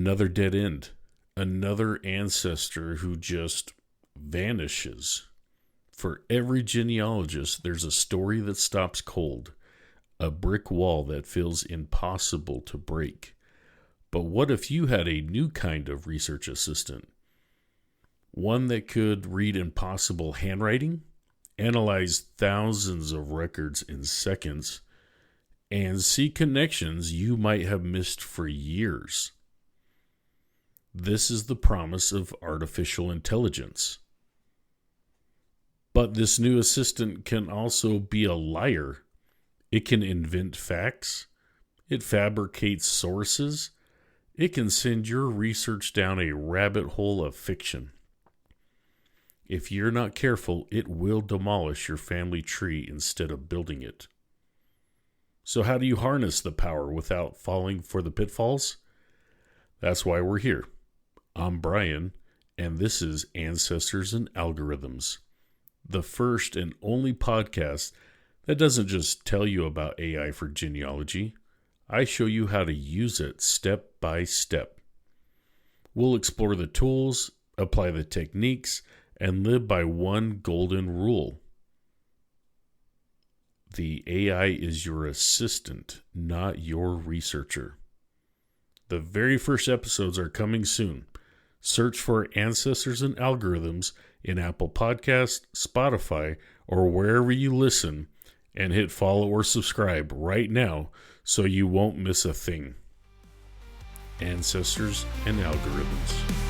Another dead end. Another ancestor who just vanishes. For every genealogist, there's a story that stops cold, a brick wall that feels impossible to break. But what if you had a new kind of research assistant? One that could read impossible handwriting, analyze thousands of records in seconds, and see connections you might have missed for years. This is the promise of artificial intelligence. But this new assistant can also be a liar. It can invent facts. It fabricates sources. It can send your research down a rabbit hole of fiction. If you're not careful, it will demolish your family tree instead of building it. So how do you harness the power without falling for the pitfalls? That's why we're here. I'm Brian, and this is Ancestors and Algorithms, the first and only podcast that doesn't just tell you about AI for genealogy. I show you how to use it step by step. We'll explore the tools, apply the techniques, and live by one golden rule. The AI is your assistant, not your researcher. The very first episodes are coming soon. Search for Ancestors and Algorithms in Apple Podcasts, Spotify, or wherever you listen, and hit follow or subscribe right now so you won't miss a thing. Ancestors and Algorithms.